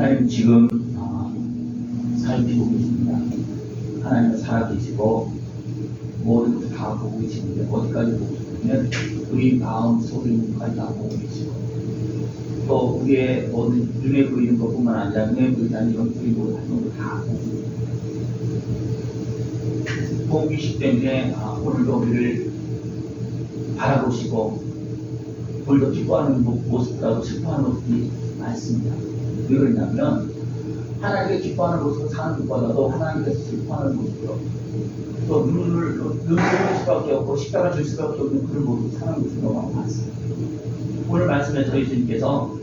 하나님 지금 살피고 계십니다. 하나님은 살아계시고 모든 것을 다 보고 계시는데 어디까지 보고 계시냐면 우리 마음 속에 있는 것까지 다 보고 계시고 또 우리의 모든 눈에 보이는 것뿐만 아니라 눈에 보이지 않는 영적인 모든 활동도 다 보고 계시기 때문에 오늘도 우리를 바라보시고 오늘도 기뻐하는 모습보다도 슬퍼하는 모습이 많습니다. 왜 그러냐면 하나님께 기뻐하는 모습을 사는 것보다도 하나님께서 슬퍼하는 모습으로 또 눈을 흘릴 수밖에 없고 십자가 줄 수밖에 없는 그런 모습을 사는 모습이 너무 많습니다. 오늘 말씀에 저희 주님께서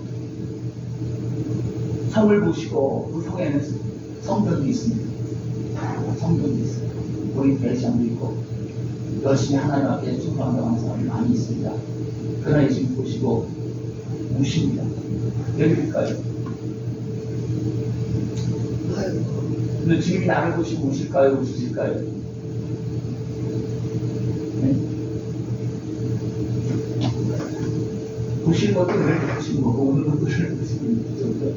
성을 보시고 그 성에는 성전이 있습니다. 성전이 있습니다. 우리 배시장도 있고 열심히 하나님 앞에 충성한다고 하는 사람이 많이 있습니다. 그러나 예수님 보시고 우십니다. 여기까지. 근데 주님이 나를 보시고 우실까요? 우시실까요? 네? 보시는 것도 늘 보시는 거고 오는 것도 늘 보시는 거죠.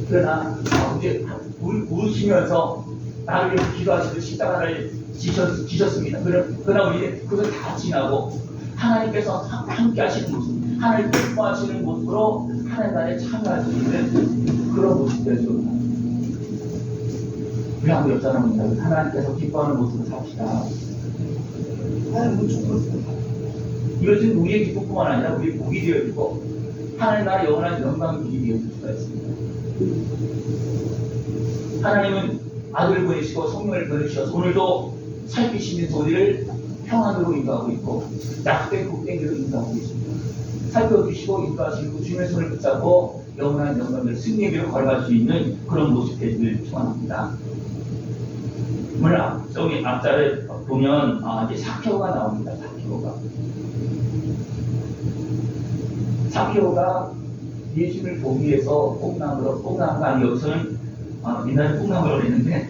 그러나 이제 우시면서 나를 위해서 기도하시듯이 십자가를 지셨습니다. 그러나 우리는 그것을 다 지나고 하나님께서 함께 하시는 모습, 하나님 기뻐하시는 모습으로 하나님 나라에 참여할 수 있는 그런 모습들을 줍니다. 우리 한번 옆 사람입니다. 하나님께서 기뻐하는 모습을 삽시다. 이것은 우리의 기쁨뿐만 아니라 우리의 복이 되어지고 하나님 나라의 영원한 영광이 되어질 수가 있습니다. 하나님은 아들을 보내시고 성령을 보내주셔서 오늘도 살피시면서 우리를 평안으로 인도하고 있고 약된 복된 길로 인도하고 있습니다. 살펴주시고 인도하시고 주님의 손을 붙잡고 영원한 영광을 승리의 길을 걸어갈 수 있는 그런 모습 되기를 축원합니다. 오늘 저기 앞자를 보면 이제 사케오가 나옵니다. 사케오가 예수님을 보기 위해서 뽕나무가 아니 여기서는 옛날에 뽕나무라고 했는데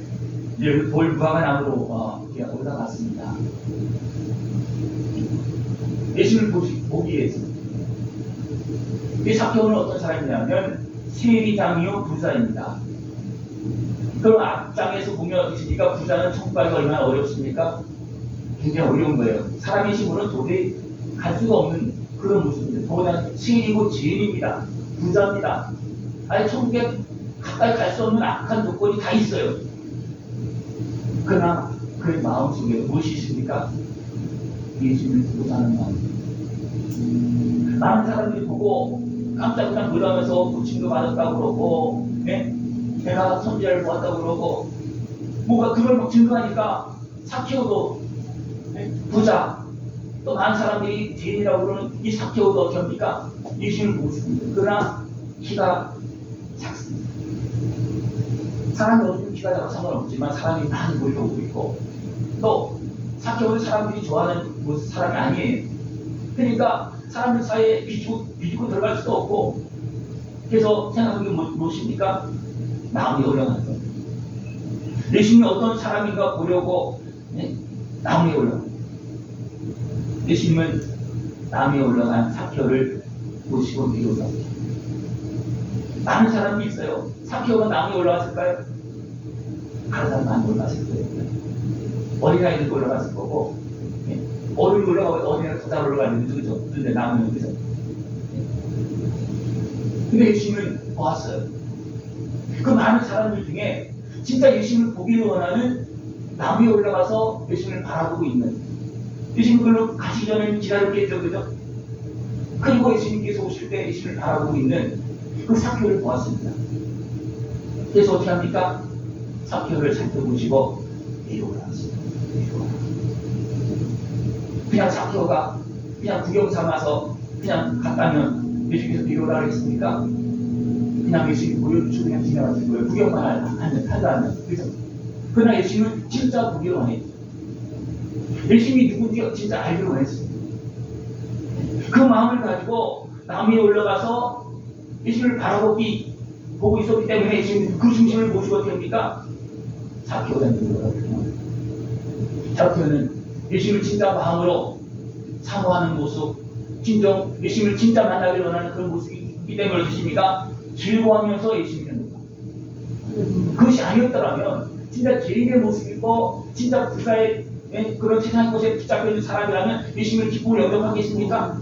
이제 돌 무화과 나무로 올라갔습니다. 예수님을 보기 위해서. 이 사케오는 어떤 사람이냐면 세리장이요 부자입니다. 그럼 앞장에서 보면 어떻습니까? 부자는 천국 가기가 얼마나 어렵습니까? 굉장히 어려운 거예요. 사람의 힘으로는 도저히 갈 수가 없는 그런 모습입니다. 더구나 세리고 죄인입니다. 부자입니다. 아니 천국에 가까이 갈 수 없는 악한 조건이 다 있어요. 그러나 그의 마음속에 무엇이 있습니까? 예수님을 보고자 하는 마음. 많은 사람들이 보고 깜짝깜짝 놀라면서 고침도 받았다고 그러고 내가 선지자를 보았다고 그러고 뭔가 그걸 막 증거하니까 사케오도 부자 또 많은 사람들이 죄인이라고 그러는 이 사케오도 어떻게 합니까? 예수님을 보고 싶습니다. 그러나 키가 작습니다. 사람이 어떤 키가 작아 상관없지만 사람이 많이 몰려오고 있고 또 사케오는 사람들이 좋아하는 사람이 아니에요. 그러니까 사람들 사이에 비집고 들어갈 수도 없고 그래서 생각하는 게 무엇입니까? 나무에 올라가는 거예요. 예수님이 어떤 사람인가 보려고 나무에 올라가요. 예수님은 나무에 올라간 사케오를 보시고 위로 올라갑니다. 많은 사람이 있어요. 사케오가 나무에 올라갔을까요? 다른 사람 안 올라갔을 거예요. 어린아이들 올라갔을 거고 어른이 올라가고 어린아이가 더 잘 올라가는데 그죠? 근데 나무는 그죠? 근데 예수님은 보았어요. 그 많은 사람들 중에 진짜 예수님을 보기를 원하는 나무에 올라가서 예수님을 바라보고 있는 예수님 그걸로 가시기 전에 기다렸겠죠, 그죠? 그리고 예수님께서 오실 때 예수님을 바라보고 있는 그 사케오를 보았습니다. 그래서 어떻게 합니까? 사케오를 살펴보시고 위로 올라갔습니다. 그냥 사케오가 그냥 구경 삼아서 그냥 갔다면 예수님께서 위로 오라 그랬습니까? 그냥 예수님이 보여주시고 그냥 지나갔을 거예요. 구경만 한다면. 그죠? 그러나 예수님은 진짜 보기를 원했죠. 예수님이 누군지 진짜 알기를 원했습니다. 그 마음을 가지고 나무에 올라가서 예수님을 보고 있었기 때문에 예수님 그 중심을 보시고 어떻게 합니까? 사케오가 누구라고 사케오는 예수님을 진짜 마음으로 사모하는 모습, 예수님을 진짜 만나기를 원하는 그런 모습이 있기 때문에 어떠십니까? 즐거워하면서 예수님을 그것이 아니었더라면 진짜 죄인의 모습이고 진짜 부자의 그런 세상 것에 붙잡혀 있는 사람이라면 예수님을 기쁨을 영접하겠습니까?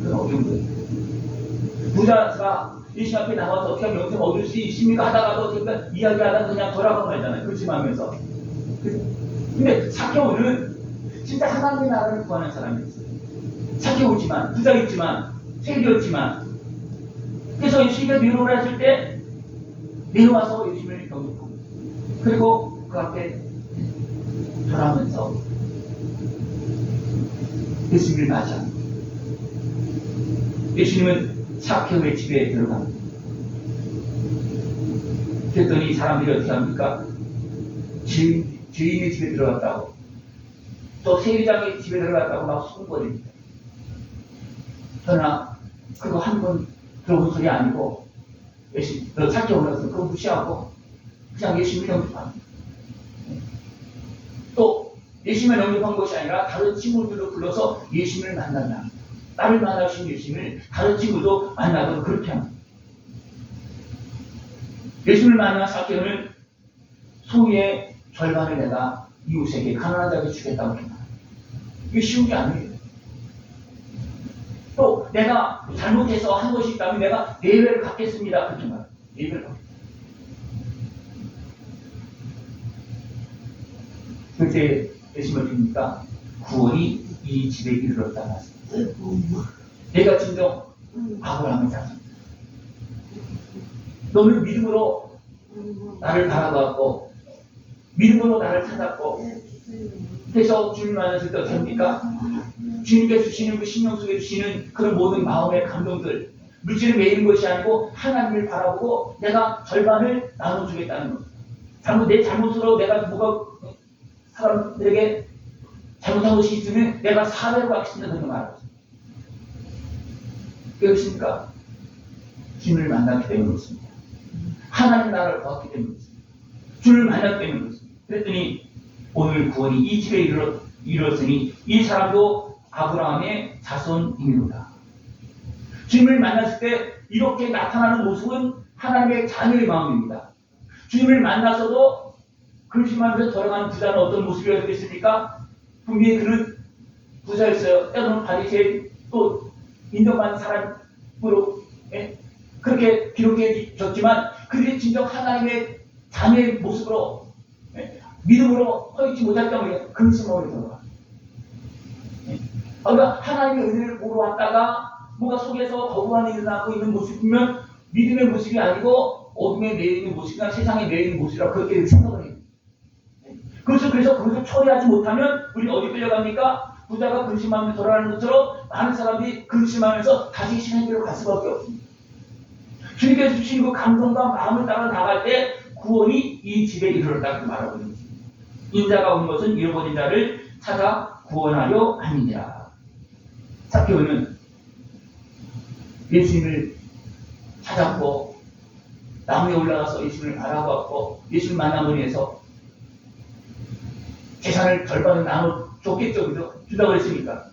그건 어려운 거예요. 부자가 예수님 앞에 나와서 어떻게 하면 영생 얻을 수 있습니까? 하다가도 그러니까 이야기하다가 그냥 돌아가고 말잖아요. 근심하면서. 근데 사케오는 진짜 하나님의 나라를 구하는 사람이었어요. 사케오지만 부자였지만 세리였지만 그래서 예수님이 내려오라 했을 때 내려와서 예수님을 영접하고 그리고 그 앞에 돌아오면서 예수님을 맞이합니다. 예수님은 사케오의 집에 들어갑니다. 그랬더니 사람들이 어떻게 합니까? 주인의 집에 들어갔다고 또 세리장의 집에 들어갔다고 막 소문거립니다. 그러나 그거 한 번 들어본 소리 아니고 너 사케오라서 그거 무시하고 그냥 예수님을 영접합니다. 또 예수님을 영접한 것이 아니라 다른 친구들도 불러서 예수님을 만난다. 나를 만나신 예수님을 다른 친구도 만나도 그렇게 합니다. 예수님을 만난 사케오는 소유의 절반을 내가 이웃에게 가난한 자에게 주겠다고 합니다. 이게 쉬운 게 아니에요. 또 내가 잘못해서 한 것이 있다면 내가 예배를 갖겠습니다. 그렇게 말해요. 예배를 갖겠습니다. 그때 예수님을 믿으니까 구원이 이 집에 이르렀다 말씀입니다. 내가 진정 아브라함의 자손. 너는 믿음으로 나를 바라보았고 믿음으로 나를 찾았고 그래서 주님 만났을 때 어떻게 합니까? 주님께서 주시는 그 심령 속에 주시는 그런 모든 마음의 감동들 물질을 매이는 것이 아니고 하나님을 바라보고 내가 절반을 나눠주겠다는 것. 내 잘못으로 내가 뭐가 사람들에게 잘못한 것이 있으면 내가 사회를 받겠습니다. 그런 말하죠. 그렇습니까? 주님을 만났기 때문에 그렇습니다. 하나님 나라를 보았기 때문에 그렇습니다. 주를 만났기 때문에 그렇습니다. 그랬더니 오늘 구원이 이 집에 이르렀으니 이 사람도 아브라함의 자손이로다. 주님을 만났을 때 이렇게 나타나는 모습은 하나님의 자녀의 마음입니다. 주님을 만나서도 근심하면서 돌아가는 부자는 어떤 모습이었겠습니까? 분명히 그는 부자였어요. 때로는 바리새인 또 인정받는 사람으로 그렇게 기록해졌지만 그들이 진정 하나님의 자녀의 모습으로 믿음으로 서 있지 못할 때문에 근심하게 돌아가. 그러니까 하나님의 은혜를 보러 왔다가 뭔가 속에서 거부감이 일어나고 있는 모습이면 믿음의 모습이 아니고 어둠에 매이는 모습이나 세상에 매이는 모습이라 그렇게 생각을 해요. 그래서 그것을 처리하지 못하면 우리는 어디 끌려갑니까? 부자가 근심하면서 돌아가는 것처럼 많은 사람들이 근심하면서 다시 신앙길로 갈 수밖에 없습니다. 주님께서 주신 그 감동과 마음을 따라 나갈 때 구원이 이 집에 이르렀다고 말하고 있는 것입니다. 인자가 온 것은 잃어버린 자를 찾아 구원하려 함이니라. 사케오는 예수님을 찾았고 나무에 올라가서 예수님을 바라보았고 예수님 만남을 위해서 재산을 절반을 나눠줬겠죠. 그죠? 준다고 했으니까.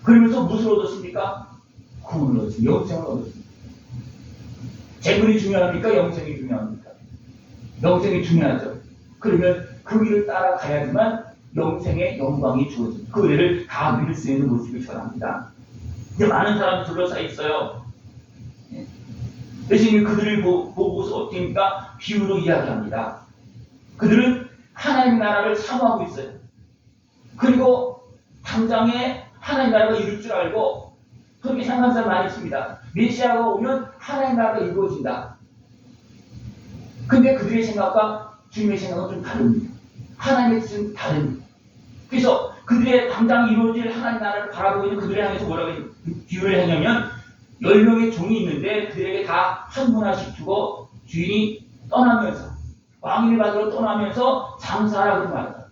그러면서 무엇을 얻었습니까? 구원을 얻었습니다. 영생을 얻었습니다. 재물이 중요합니까? 영생이 중요합니까? 영생이 중요하죠. 그러면 그 길을 따라가야지만 영생의 영광이 주어집니다. 그 은혜를 다 누릴 수 있는 모습이 전합니다. 이제 많은 사람이 둘러싸여 있어요. 예수님이 그들을 보고서 어떻게 합니까? 비유로 이야기합니다. 그들은 하나님 나라를 사모하고 있어요. 그리고 당장에 하나님 나라가 이룰 줄 알고 그렇게 생각하는 사람 많이 있습니다. 메시아가 오면 하나님 나라가 이루어진다. 근데 그들의 생각과 주님의 생각은 좀 다릅니다. 하나님의 뜻은 다릅니다. 그래서 그들의 당장 이루어질 하나님 나라를 바라보고 있는 그들을 향해서 뭐라고 비유를 하냐면 10명의 종이 있는데 그들에게 다 한 문화씩 주고 주인이 떠나면서 왕위를 받으러 떠나면서 장사하라고 말합니다.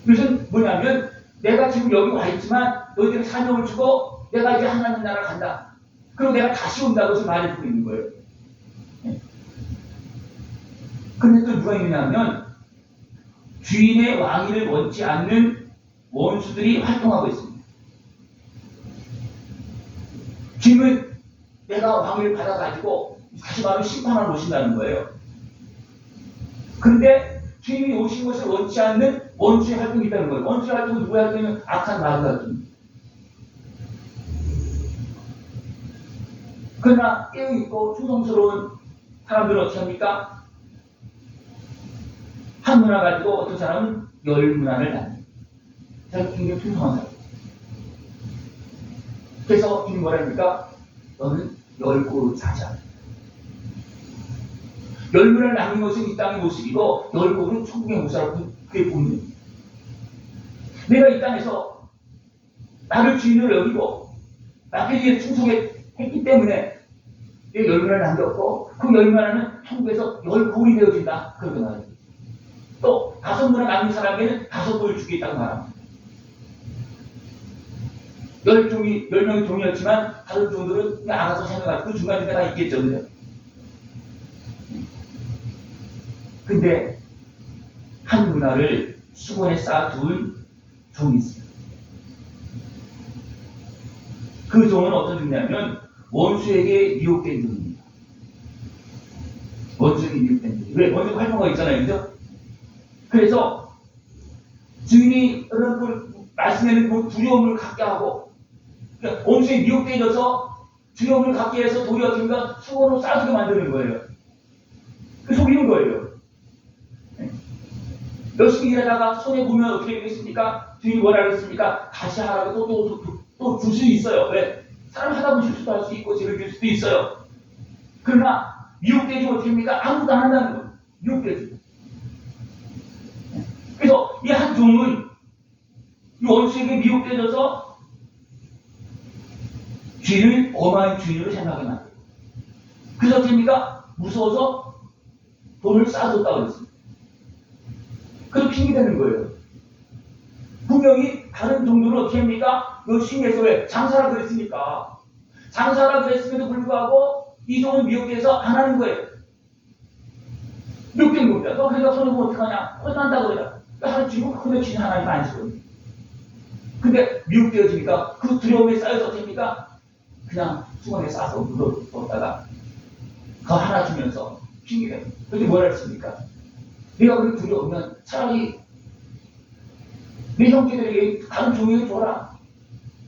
그것은 뭐냐면 내가 지금 여기 와 있지만 너희들에게 사명을 주고 내가 이제 하나님 나라 간다. 그리고 내가 다시 온다고 해서 말해주고 있는 거예요. 그런데 또 누가 있느냐면 주인의 왕위를 원치 않는 원수들이 활동하고 있습니다. 주님은 내가 왕위를 받아가지고 다시 말하면 심판을 오신다는 거예요. 그런데 주님이 오신 것을 원치 않는 원수의 활동이 있다는 거예요. 원수의 활동은 누구의 활동이면 악한 마귀 활동. 그러나 깨어있고 충성스러운 사람들은 어떻게 합니까? 한 문화 가지고 어떤 사람은 열 문화를 낳는. 자기 굉장히 충성한 사람. 그래서 주님 뭐라 합니까? 너는 열고로 자자. 열문을 낳는 것은 이 땅의 모습이고 열고는 천국의 모습이라고 그게 본능입니다. 내가 이 땅에서 나를 주인으로 여기고 나에게 위해 충성했기 때문에 열문을 남겼고 그 열문화는 천국에서 열골이 되어진다. 그렇게 말합니다. 또 다섯 문화 남긴 사람에게는 다섯 골을 주겠다고 말합니다. 열 명의 종이었지만 다른 종들은 그냥 알아서 생각하고 그 중간중간에 다 있겠죠. 그죠? 근데 한 문화를 수건에 쌓아둔 종이 있어요. 그 종은 어떤 종이냐면 원수에게 미혹된 종입니다. 원수에게 미혹된 종. 왜? 원수가 활동가 있잖아요. 그죠? 그래서 주인이 여러분 말씀에는 그 두려움을 갖게 하고 그러니까 원수에 미혹되어서 두려움을 갖게 해서 도리어 어떻게인가 수건으로 쌓아두게 만드는 거예요. 그 속이는 거예요. 열심히 일하다가 손해보면 어떻게 되겠습니까? 주인이 뭐라 그랬습니까? 다시 하라고 또 줄 수 있어요. 왜? 사람 하다 보면 실수도 할 수 있고 죄를 질 수도 있어요. 그러나 미혹되지 어떻게 합니까? 아무도 안 한다는 거예요. 미혹되지. 그래서 이 한 종은 이 원수에게 미혹되어서 주인을 어마한 주인으로 생각하게 만들어요. 그래서 어떻게 합니까? 무서워서 돈을 쌓아뒀다고 그랬습니다. 그래서 핑계대는 거예요. 분명히 다른 종들은 어떻게 합니까? 열심히 해서 왜? 장사라 그랬으니까. 장사라 그랬음에도 불구하고 이 종은 미혹돼서 안 하는 거예요. 미혹된 겁니다. 너 그러니까 손해보면 어떡하냐? 혼난다고 그러냐? 하나님 지금 근데 진짜 하나님 안시거든요. 근데 미혹되어지니까 그 두려움에 쌓여서 어떻게 합니까? 그냥 수건에 싸서 묻어뒀다가 더 하나 주면서 핑계대요. 그런데 뭐라 했습니까? 내가 그렇게 두려우면 차라리 내 형제들에게 다른 종에게 줘라.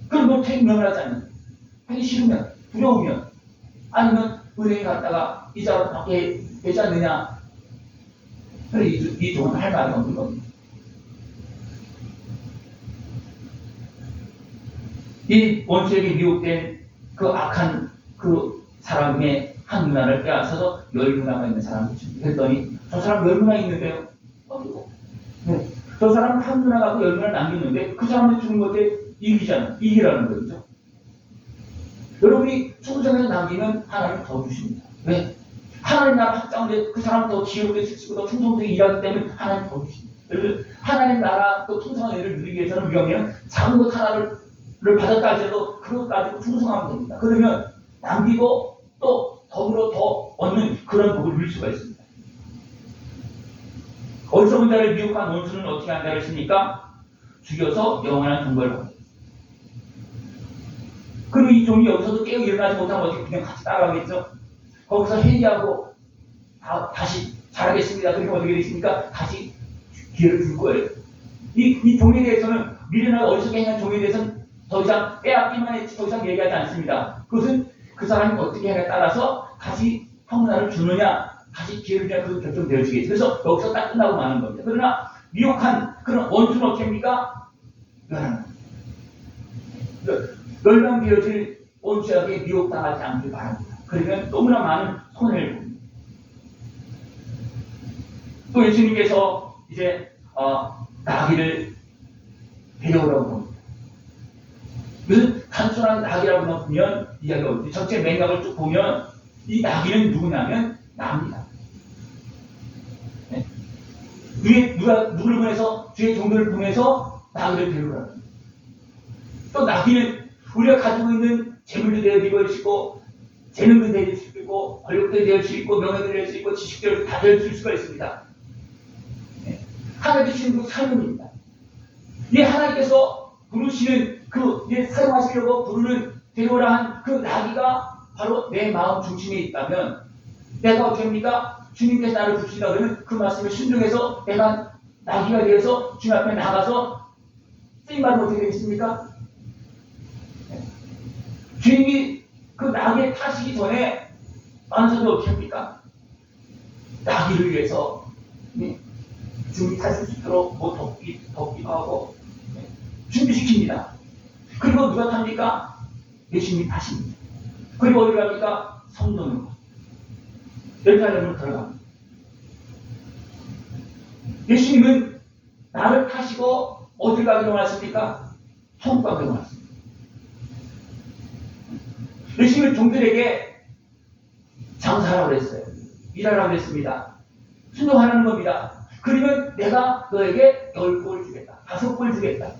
그럼 너 책임을 하지 않는. 하기 싫으면, 두려우면, 아니면 은행에 갔다가 이자로 받게 되지 않느냐. 그래, 이 종은 할 말이 없는 겁니다. 이 원수에게 미혹된 그 악한 그 사람의 한 문화를 빼앗아서 열 문화가 있는 사람을 줍니다. 그랬더니 저 사람 열 문화 있는데요. 어디고? 네. 저 사람은 한 문화 갖고 열 문화를 남겼는데 그 사람한테 주는 것에 이기라는 거죠. 여러분이 충성해서 남기면 하나님 더 주십니다. 왜? 하나님 나라 확장돼 그 사람 더 지혜롭게 쓰시고 더 충성되게 일하기 때문에 하나님 더 주십니다. 여러분 하나님 나라 또 풍성한 일을 누리기 위해서는 우리가 작은 것 하나를 받았다 할지라도 그것 가지고 충성하면 됩니다. 그러면 남기고 또 더불어 더 얻는 그런 복을 누릴 수가 있습니다. 어리석은 자를 미혹한 원수는 어떻게 한다 했습니까? 죽여서 영원한 종벌을 받습니다. 그리고 이 종이 여기서도 깨어 일어나지 못하면 어떻게 그냥 같이 따라가겠죠? 거기서 회개하고 다시 잘하겠습니다. 그러니까 어떻게 되십니까? 다시 기회를 줄 거예요. 이 종에 대해서는 미련한 어리석게 행한 종에 대해서는 더 이상 빼앗기만 했지 더 이상 얘기하지 않습니다. 그것은 그 사람이 어떻게 하냐에 따라서 다시 평문화를 주느냐 다시 기회를 주냐 그것도 결정되어지겠죠. 그래서 여기서 딱 끝나고 마는 겁니다. 그러나 미혹한 그런 원수는 어떻게 합니까? 멸망되어질 원수에게 미혹당하지 않길 바랍니다. 그러면 너무나 많은 손해를 봅니다. 또 예수님께서 이제 나귀를 데려오라고 합니다. 무슨 단순한 나귀라고만 보면 이야기가 없지. 전체 맥락을 쭉 보면 이 나귀는 누구냐면 나입니다. 네. 누구를 보내서 주의 종들을 보내서 나귀를 데려오라고 합니다. 또 나귀는 우리가 가지고 있는 재물도 될 수 있고 재능도 될 수 있고 권력도 될 수 있고 명예도 될 수 있고 지식도 다 될 수가 있습니다. 네. 하나님 주시는 그 삶입니다. 이 하나님께서 부르시는 사용하시려고 부르는 데려오라 한 그 나귀가 바로 내 마음 중심에 있다면 내가 어떻게 합니까? 주님께서 나를 부르시다 그러면 그 말씀에 순종해서 내가 나귀가 되어서 주님 앞에 나가서 쓰임받으면 어떻게 되겠습니까? 주님이 그 나귀에 타시기 전에 만사도 어떻게 합니까? 나귀를 위해서 주님이 타실 수 있도록 뭐 덮기도 하고 준비시킵니다. 그리고 누가 탑니까? 예수님이 타십니다. 그리고 어디로 갑니까? 성전으로. 예루살렘으로 들어갑니다. 예수님은 나를 타시고 어딜 가기로 하십니까? 천국 가기로 하십니다. 예수님은 종들에게 장사하라고 했어요. 일하라고 했습니다. 순종하라는 겁니다. 그러면 내가 너에게 10꼴 주겠다. 5꼴 주겠다.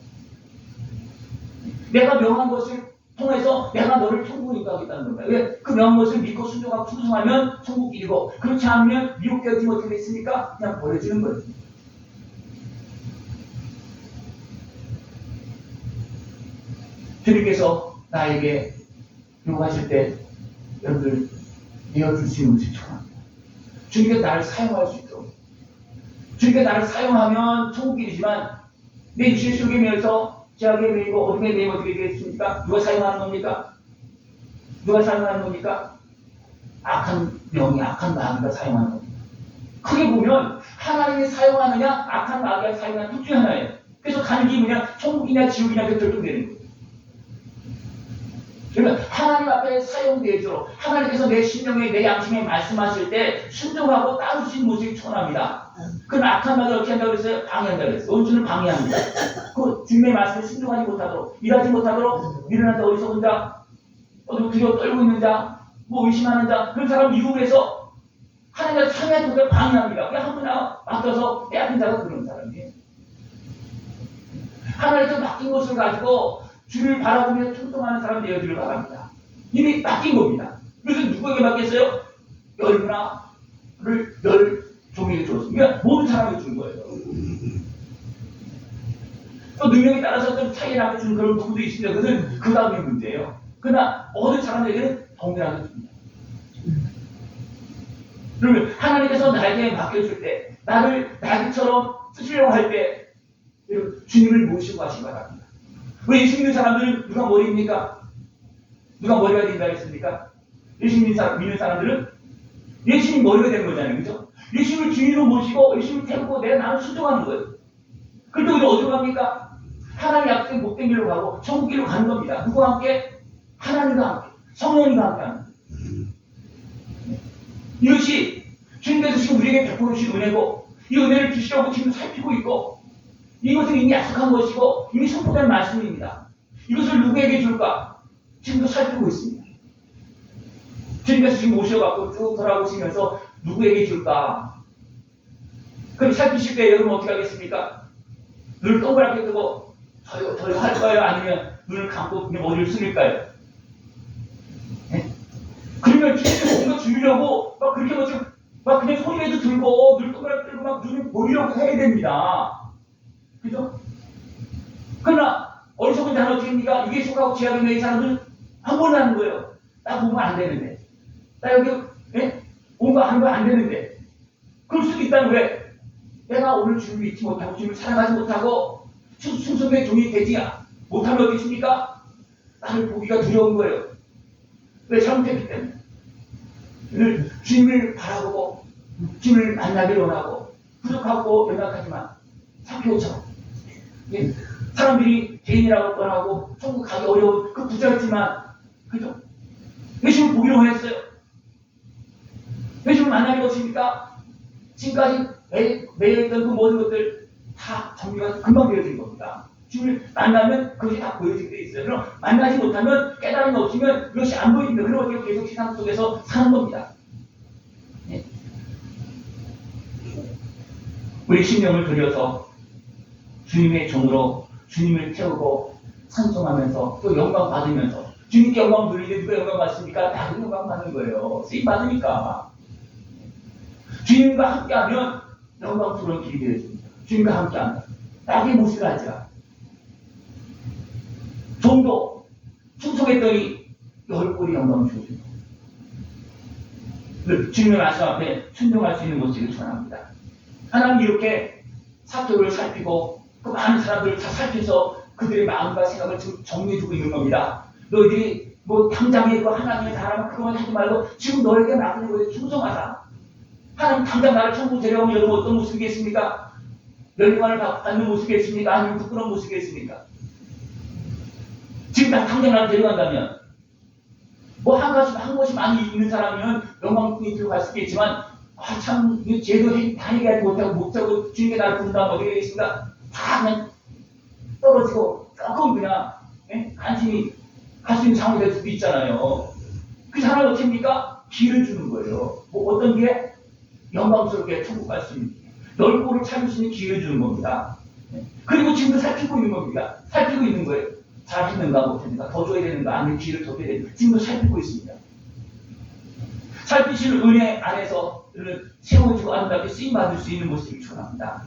내가 명한 것을 통해서 내가 너를 천국에 인도하겠다는 겁니다. 왜? 그 명한 것을 믿고 순종하고 충성하면 천국 길이고 그렇지 않으면 미혹되어지면 어떻게 됐습니까? 그냥 버려지는 거예요. 주님께서 나에게 요구하실 때 여러분들 내어줄 수 있는 것이 천합니다. 주님께서 나를 사용할 수 있도록. 주님께서 나를 사용하면 천국길이지만 내 실속에 매여서 제약에 매이고 어둠에 매이면 어떻게 되겠습니까? 누가 사용하는 겁니까? 누가 사용하는 겁니까? 악한 영이 악한 마귀가 사용하는 겁니다. 크게 보면 하나님이 사용하느냐 악한 마귀가 사용하는 둘 중에 하나예요. 그래서 가는 길이 뭐냐? 천국이냐 지옥이냐 그 결정되는 거예요. 그러면 하나님 앞에 사용되도록 하나님께서 내 심령에 내 양심에 말씀하실 때 순종하고 따르신 모습이 천합니다. 그건 악한 마귀가 어떻게 한다고 그랬어요? 방해한다고 그랬어요. 원수는 방해합니다. 그 주님의 말씀을 순종하지 못하도록 일하지 못하도록 밀어난다 어디서 혼자 어디 두려워 떨고 있는 자 뭐 의심하는 자 그런 사람 이용해서 하나님과 참여하지 못하도록 방해합니다. 그냥 한번 맡겨서 빼앗긴 자가 그런 사람이에요. 하나님께서 맡긴 것을 가지고 주를 바라보며 충성하는 사람 되어지길 바랍니다. 이미 맡긴 겁니다. 그래서 누구에게 맡겼어요? 열문화를 열 종에게 줬습니다. 그러니까 모든 사람에게 준 거예요. 또 능력에 따라서 좀 차이를 나게 주는 그런 부분도 있습니다. 그것은 그 다음의 문제예요. 그러나 모든 사람에게는 동일하게 줍니다. 그러면 하나님께서 나에게 맡겨줄 때 나를 나귀처럼 쓰시려고 할 때 주님을 모시고 하시기 바랍니다. 왜 예수 믿는 사람들은 누가 머리입니까? 누가 머리가 된다 했습니까? 예수 믿는 사람들은 예수님 머리가 되는 거잖아요. 그죠? 예수님을 주인으로 모시고 예수님을 태우고 내가 나를 순종하는 거예요. 그런데 우리 어디로 갑니까? 하나님 약속의 못된 길로 가고 천국 길로 가는 겁니다. 누구와 함께? 하나님과 함께 성령님과 함께 하는 거예요. 이것이 주님께서 지금 우리에게 베풀어 주신 은혜고 이 은혜를 주시려고 지금 살피고 있고 이것은 이미 약속한 것이고 이미 선포된 말씀입니다. 이것을 누구에게 줄까? 지금도 살피고 있습니다. 주님께서 지금 오셔갖고 쭉 돌아보시면서 누구에게 줄까? 그럼 살피실 때 여러분 어떻게 하겠습니까? 눈을 동그랗게 뜨고 저요 할까요? 아니면 눈을 감고 그냥 머리를 숙일까요? 네? 그러면 주님께서 뭔가 주려고 막 그렇게 막 그냥 손이라도 들고 눈을 동그랗게 뜨고 막 눈을 보이려고 해야 됩니다. 그죠? 그러나 어리석은 자는 어떻게 합니까? 이게 속하고 지하게 있는 사람들은 안 보는 거예요. 나 보면 안 되는데. 나 여기 뭔가 하는 거 안 되는데. 그럴 수도 있다는 왜? 내가 오늘 주님을 잊지 못하고 주님을 사랑하지 못하고 충성의 종이 되지 못하면 어디 있습니까? 나를 보기가 두려운 거예요. 왜? 잘못했기 때문에. 늘 주님을 바라보고 주님을 만나길 원하고 부족하고 연약하지만 사표처럼 사람들이 죄인이라고 뻔하고 천국 가기 어려운 그 부자였지만 그죠? 예수님을 보기로 했어요. 예수님을 만나는 것입니까? 지금까지 매여있던 그 모든 것들 다 정리가 금방 되어진 겁니다. 주님을 만나면 그것이 다 보여지게 돼 있어요. 그럼 만나지 못하면 깨달음이 없으면 그것이 안 보입니다. 그럼 어떻게 계속 세상 속에서 사는 겁니다. 네. 우리 심령을 들여서 주님의 종으로 주님을 태우고 찬송하면서 또 영광 받으면서 주님께 영광 누리는데 누가 영광 받습니까? 나도 영광 받는 거예요. 쓰임 받으니까. 주님과 함께하면 영광스러운 길이 되어집니다. 주님과 함께하면 나의 모습을 하자. 좀더 충성했더니 10꼴이 영광을 주어집니다. 주님의 말씀 앞에 순종할 수 있는 모습을 전합니다. 하나님 이렇게 사토를 살피고 그 많은 사람들을 다 살펴서 그들의 마음과 생각을 지금 정리해주고 있는 겁니다. 너희들이 뭐 당장에 그 하나님의 사랑을 그것만 하지 말고 지금 너에게 맡기는 것에 충성하라. 하나님 당장 나를 천국 데려오면 여러분 어떤 모습이겠습니까? 열림을 받는 모습이겠습니까? 아니면 부끄러운 모습이겠습니까? 지금 당장 나를 데려간다면 뭐 한 것이 많이 있는 사람이면 영광뿐이 갈 수 있겠지만 참 제도 다 얘기하지 못하고 주님께 나를 부른다면 어떻게 되겠습니까? 다 그냥 떨어지고 조금 그냥 간신히 갈 수 있는 상황이 될 수도 있잖아요. 그 사람은 어떻게 합니까? 기회를 주는 거예요. 뭐 어떤 게 영광스럽게 천국 갈 수 있는 넓고를 찾을 수 있는 기회를 주는 겁니다. 그리고 지금도 살피고 있는 겁니다. 살피고 있는 거예요. 잘했는가 못했는가 더 줘야 되는가 아니면 기회를 더 줘야 되는가 지금도 살피고 있습니다. 살피시는 은혜 안에서 세워지고 아름답게 쓰임받을 수 있는 모습이 전합니다.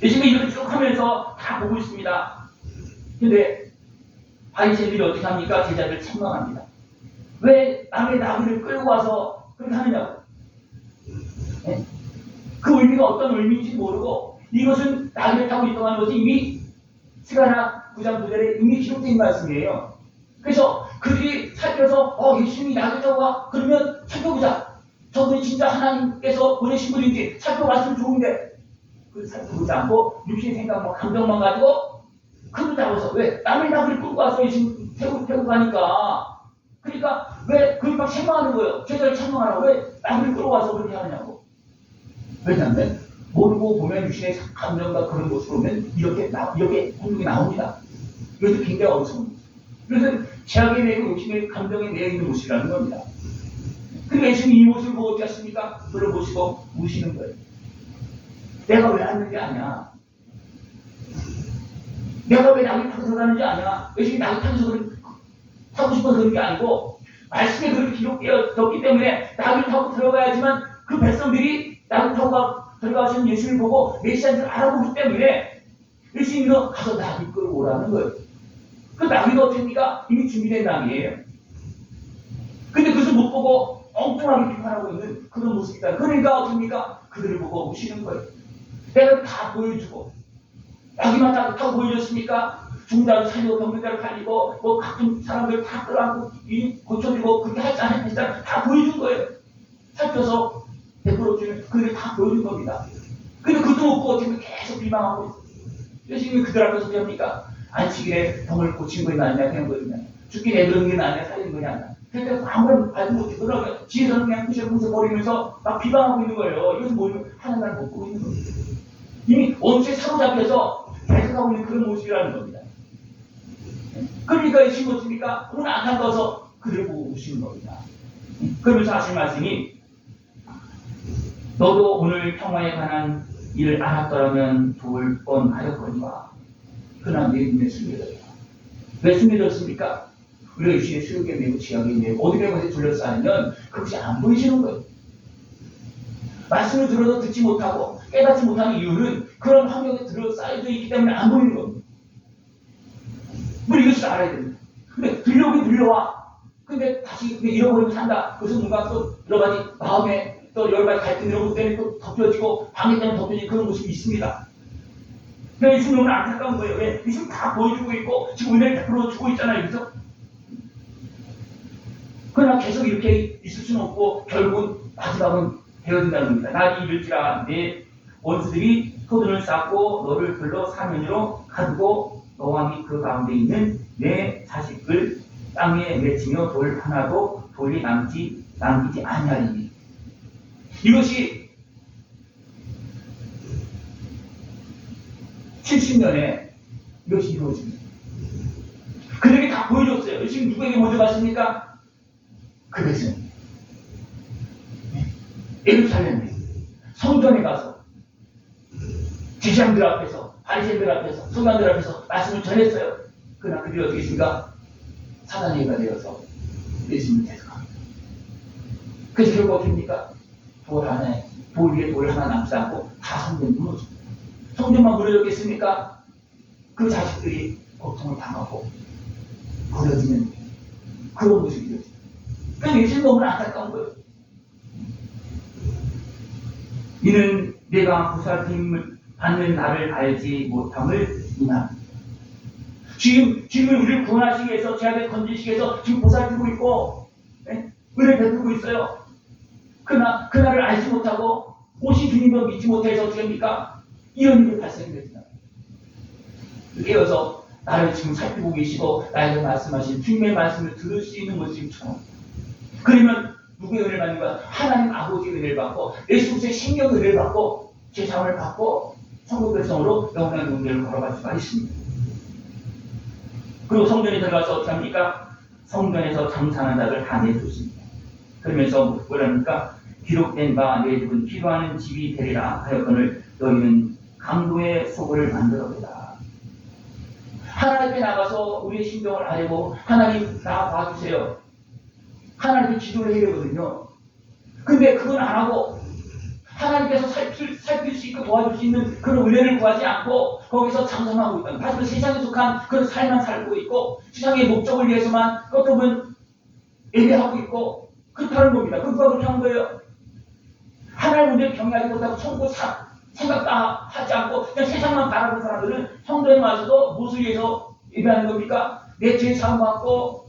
지금 이렇게 쭉 하면서 다 보고 있습니다. 근데 바리새인들이 어떻게 합니까? 제자들 책망합니다. 왜 남의 나귀를 끌고 와서 그렇게 하느냐고. 네? 그 의미가 어떤 의미인지 모르고 이것은 나귀를 타고 이동하는 것이 이미 스가랴 9장 9절에 이미 기록된 말씀이에요. 그래서 그들이 살펴서 예수님이 나귀를 타고 와 그러면 살펴보자. 저분이 진짜 하나님께서 보내신 분인지 살펴봤으면 좋은데 그 살펴보지 않고 육신의 생각만 감정만 가지고 그걸 잡아서 왜 남의 나귀를 끌고 와서 예수님 태우고 가니까 그러니까 왜 그걸 막 책망하는 거예요. 제자를 책망하라고 왜 나귀를 끌고 와서 그렇게 하느냐고. 왜냐하면 모르고 보면 육신의 감정과 그런 모습을 보면 이렇게 행동이 나옵니다. 이것도 굉장히 어리석은 모습. 그래서 죄악에 매고 욕심의 감정에 매여 있는 모습이라는 겁니다. 그리고 예수님이 이 모습을 보고 어떻게 하십니까? 그걸 보시고 우시는 거예요. 내가 왜 하는 게 아니야? 내가 왜 나귀 타고 들어가는지 아냐? 예수님이 나귀 타고 싶어서 그런 게 아니고 말씀에 그렇게 기록되었기 때문에 나귀를 타고 들어가야지만 그 백성들이 나귀 타고 들어가시는 예수님을 보고 메시아인 줄 알아보기 때문에 예수님도 가서 나귀 끌고 오라는 거예요. 그 나귀가 어떻습니까? 이미 준비된 나귀예요. 근데 그것을 못 보고 엉뚱하게 비판하고 있는 그런 모습이다. 그러니까 어떻습니까? 그들을 보고 우시는 거예요. 내가 다 보여주고 나귀만 타고 보여줬습니까? 중자로 살리고 병들자로 살리고 뭐 같은 사람들 다 끌어안고 고쳐주고 그렇게 하지 않았다 다 보여준 거예요. 살펴서 베풀어주는 그들이 다 보여준 겁니다. 근데 그것도 못 보고 지금 계속 비방하고 있어요. 예수님이 그들 앞에서 어떻게 합니까? 안식일에 병을 고친 거냐 아니냐 그냥 거냐 죽기 내버리는 게 아니냐 살리는 거냐 아니냐 그러니까 아무런 알지 못해 그러면 뒤에서는 그냥 부셔부셔 버리면서 막 비방하고 있는 거예요. 이것은 뭐냐면 하나님을 못 보고 있는 겁니다. 이미 원수에 사로잡혀서 대적하고 있는 그런 모습이라는 겁니다. 그러니까 예수님이 어떻습니까? 오늘 안 한다서 그들 보고 우시는 겁니다. 그러면서 하신 말씀이 너도 오늘 평화에 관한 일을 알았더라면 좋을 뻔하였거니와 그러나 내 눈에 숨겨졌다. 왜 숨겨졌습니까? 우리가 유신의 수욕에 매고 지역에 매고 어디에 것에 둘러싸이면 그것이 안 보이시는 거예요. 말씀을 들어도 듣지 못하고 깨닫지 못하는 이유는 그런 환경에 둘러싸여져 있기 때문에 안 보이는 겁니다. 우리 이것을 알아야 됩니다. 근데 들려오긴 들려와. 근데 다시 잃어버리고 산다. 그것은 뭔가 또 여러 가지 마음에 또 여러 가지 갈등 이런 것 때문에 또 덮여지고 방해 때문에 덮여지는 그런 모습이 있습니다. 근데 예수님 너무 안타까운 거예요. 왜? 예수님 다 보여주고 있고 지금 은혜를 베풀어 주고 있잖아요. 그죠? 그러나 계속 이렇게 있을 수는 없고 결국은 마지막은 되어진다는 겁니다. 날이 이를지라 내 원수들이 소돈을 쌓고 너를 불러 사면으로 가두고 너와 및 그 가운데 있는 내 자식을 땅에 맺히며 돌 하나도 돌이 남기지 아니하리니. 이것이 70년에 이것이 이루어집니다. 그들에게 다 보여줬어요. 지금 누구에게 먼저 갔습니까? 그것은 예루살렘에 성전에 가서 제사장들 앞에서 바리새인들 앞에서 서기관들 앞에서 말씀을 전했어요. 그러나 그들이 어떻게 했습니까? 사단에게가 되어서 예수님을 대적합니다. 그래서 결국 어떻습니까? 돌 위에 돌 하나 남지 않고 다 성전이 무너집니다. 성전만 무너졌겠습니까? 그 자식들이 고통을 당하고 버려지는 그런 모습이 되어집니다. 그래서 예수님 너무 안타까운 거예요. 이는 내가 보살핌을 받는 나를 알지 못함을 인하라. 지금 우리를 구원하시기 위해서, 죄악에 건지시기 위해서 지금 보살피고 있고, 은혜 베풀고 있어요. 그러나 그날을 알지 못하고 오신 주님을 믿지 못해서 어떻게 합니까? 이런 일이 발생이 됩니다. 깨어서 나를 지금 살피고 계시고 나에게 말씀하신 주님의 말씀을 들을 수 있는 모습처럼, 그러면 누구의 은혜를 받는 거야? 하나님 아버지의 은혜를 받고 예수 그리스도의 생명의 은혜를 받고 제사함을 받고 천국 백성으로 영원한 은혜를 걸어갈 수가 있습니다. 그리고 성전에 들어가서 어떻게 합니까? 성전에서 장사하는 자를 다 내줬습니다. 그러면서 뭐랍니까? 기록된 바 내 집은 기도하는 집이 되리라 하였거늘 너희는 강도의 소굴을 만들어보라. 하나님께 나가서 우리의 심정을 알고 하나님 나 봐주세요. 하나님께 기도를 해야 되거든요. 근데 그건 안 하고 하나님께서 살필 수 있고 도와줄 수 있는 그런 은혜를 구하지 않고 거기서 장성하고 있다. 다시 세상에 속한 그런 삶만 살고 있고 세상의 목적을 위해서만 끄떡은 예배하고 있고 그렇다는 겁니다. 그거 그렇게 한 거예요. 하나님 문제를 경외하지 못하고 천국 생각도 하지 않고 그냥 세상만 바라보는 사람들은 성전에 와서도 무엇을 위해서 예배하는 겁니까? 내 죄 사함 받고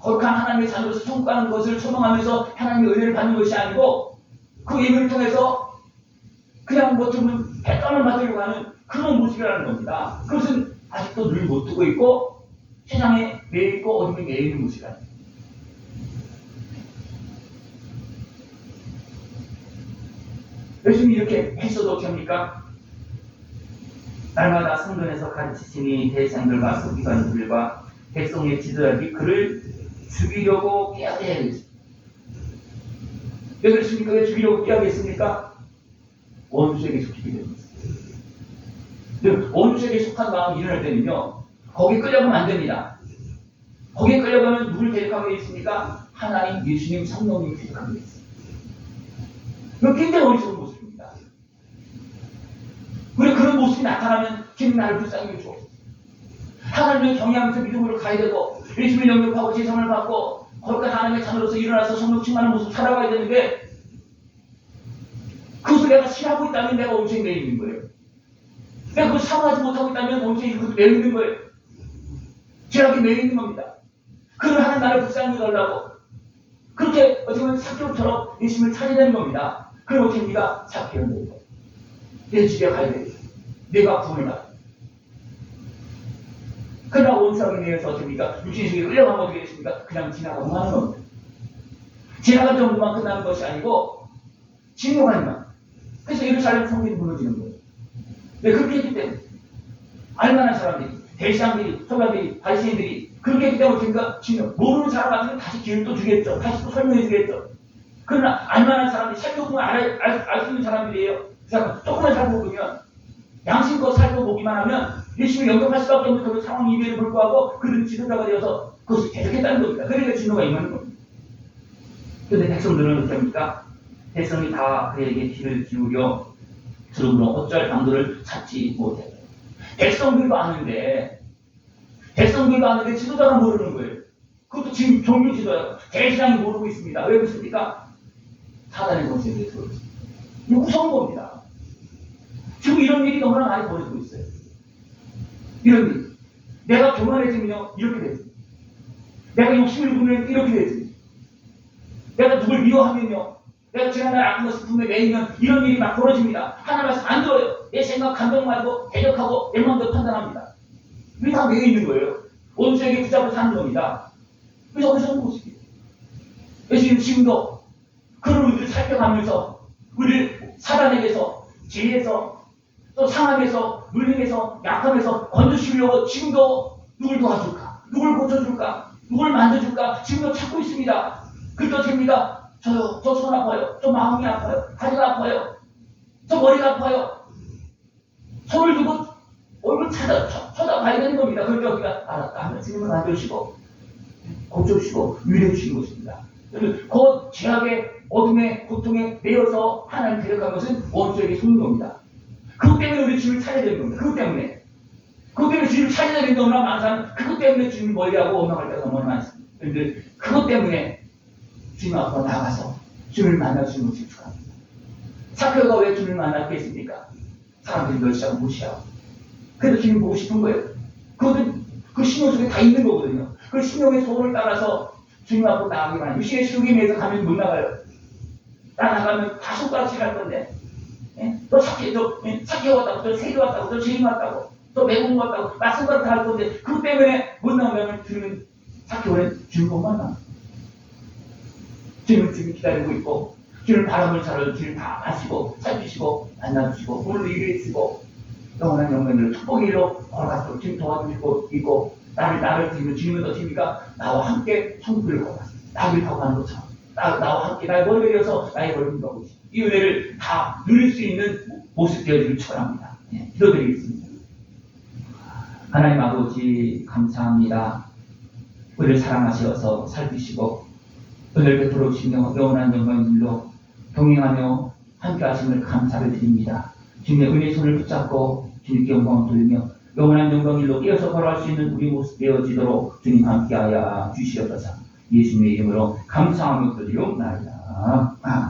거룩한 하나님의 자녀로서 천국 가는 것을 소망하면서 하나님의 은혜를 받는 것이 아니고 그 예배를 통해서 그냥 뭐 좀 백감을 받으려고 하는 그런 모습이라는 겁니다. 그것은 아직도 눈을 못 뜨고 있고 세상에 매여 있고 어둠에 매여 있는 모습이라는 겁니다. 예수님이 이렇게 했어도 어떻게 합니까? 날마다 성전에서 가르치시니 대장들과 서기관들과 백성의 지도자들이 그를 죽이려고 깨어대야 했습니다. 왜 그렇습니까? 왜 죽이려고 깨어겠습니까? 원수에게 속히기 때문입니다. 원수에게 속한 마음이 일어날 때는요, 거기에 끌려가면 안 됩니다. 거기에 끌려가면 누굴 대적하게 되어 있습니까? 하나님, 예수님, 성령님이 대적하게 되어 있습니다. 이건 굉장히 어리석은 모습입니다. 우리 그런 모습이 나타나면 주님 나를 불쌍히 줘. 하나님을 경외하면서 믿음으로 가야 되고 예수님을 영접하고 제성을 받고 거룩한 하나님의 자녀로서 일어나서 성령 충만한 모습 살아가야 되는데 그것을 내가 싫어하고 있다면 내가 온전히 매여 있는 거예요. 내가 그걸 사모하지 못하고 있다면 온전히 그것을 매여 있는 거예요. 죄악에 매여 있는 겁니다. 그걸 하는 나를 불쌍히 달라고 그렇게 어떻게 보면 사교처럼 예수님을 찾아내는 겁니다. 그럼 어떻게 네가 사표를 내고 내 집에 가야 되겠다. 내가 구원을 받아. 그러나 원수하게 대해서 어떻습니까? 육신식에 끌려가면 어떻게 됐습니까? 그냥 지나가고 하는 겁니다. 지나갈 정도만 끝나는 것이 아니고 진노하는 것. 그래서 예루살렘 성전이 무너지는 거예요. 왜 그렇게 했기 때문에 알만한 사람들이, 대시장들이, 서가들이, 바리새인들이 그렇게 했기 때문에 그러니까 진노. 모르는 사람 같으면 다시 기회를 또 주겠죠. 다시 또 설명해 주겠죠. 그러나 알만한 사람들이 살펴보면 알 수 있는 사람들이에요. 그 사람 조금만 살펴보면 양심껏 살펴보기만 하면 예수님을 영접할 수밖에 없는 그런 상황임에도 불구하고 그들은 지도자가 되어서 그것을 계속했다는 겁니다. 그러니까 진노가 임하는 겁니다. 그런데 백성들은 어떻게 합니까? 백성이 다 그에게 귀를 기울여 들으므로 어쩔 방도를 찾지 못해요. 백성들도 아는데 지도자가 모르는 거예요. 그것도 지금 종교 지도자, 대시장이 모르고 있습니다. 왜 그렇습니까? 사단의 권세에 들어 있습니다. 이거 무서운 겁니다. 지금 이런 일이 너무나 많이 벌어지고 있어요. 이런 일. 내가 교만해지면 이렇게 되지. 내가 욕심을 부리면 이렇게 되지. 내가 누굴 미워하면요. 내가 지난날 악한 것을 품에 매이면 이런 일이 막 벌어집니다. 하나님 말씀 안 들어요. 내 생각, 감정 말고 대적하고 내 마음대로 판단합니다. 이게 다 매여 있는 거예요. 원수에게 붙잡고 사는 겁니다. 그래서 어디서 온 모습이에요. 예수님 지금도 그런 우리를 살펴가면서 우리를 사단에게서, 죄에서, 또 상함에서, 물림에서, 약함에서 건져주시려고 지금도 누굴 도와줄까? 누굴 고쳐줄까? 누굴 만져줄까? 지금도 찾고 있습니다. 그때 됩니다. 저요, 저 손 아파요. 저 마음이 아파요. 다리가 아파요. 저 머리가 아파요. 손을 두고 얼굴 쳐다봐야 되는 겁니다. 그러니까 우리가 알았다 하면 주님을 만져주시고 고쳐주시고 위로해주시는 것입니다. 그 죄악의 어둠의 고통에 매여서 하나님 대적한 것은 원수에게 속는 겁니다. 그것 때문에 우리 주님을 찾아야 되는 겁니다. 그것 때문에 주님을 찾아야 되는 너무나 많은 사람은 그것 때문에 주님을 멀리하고 원망할 때가 너무나 많습니다. 그런데 그것 때문에 주님 앞으로 나가서 주님을 만날 수 있는 것을 축하합니다. 사케오가 왜 주님을 만났겠습니까? 사람들이 멸시하고 무시하고. 그래도 주님 보고 싶은 거예요. 그것은 그 신용 속에 다 있는 거거든요. 그 신용의 소원을 따라서 주님 앞으로 나가기만 해요. 유시의 신용에서 가면 못 나가요. 나가면 다 손가락질 할 건데. 예? 또 사케오 왔다고, 또 세리 왔다고, 또 죄인 왔다고, 또 매국 왔다고, 나 손가락 다 할 건데, 그것 때문에 못 나오면 주님은 사케오는 주님 못 만나. 주님은 지금 기다리고 있고, 주님 바람을 차를 주님 다 마시고, 살피시고, 만나주시고, 오늘도 일을 쓰고, 영원한 영광으로 축복의 일로 걸어가도록 주님 도와주시고 있고, 나를 드리면 주님은 어떻습니까? 나와 함께 천국을 걸어갔어. 나를 타고 가는 것처럼. 나와 함께 나의 머리를 이어서 나의 머리를 가고 있어. 이 은혜를 다 누릴 수 있는 모습 되어주길 축원합니다. 예, 기도드리겠습니다. 하나님 아버지 감사합니다. 우리를 사랑하셔서 살피시고 은혜를 베풀어 주시며 영원한 영광의 일로 동행하며 함께 하심을 감사를 드립니다. 주님의 은혜의 손을 붙잡고 주님께 영광을 돌리며 영원한 영광의 일로 깨어서 걸어갈 수 있는 우리 모습 되어지도록 주님 함께하여 주시옵소서. 예수님의 이름으로 감사하며 드리옵나이다. 아멘.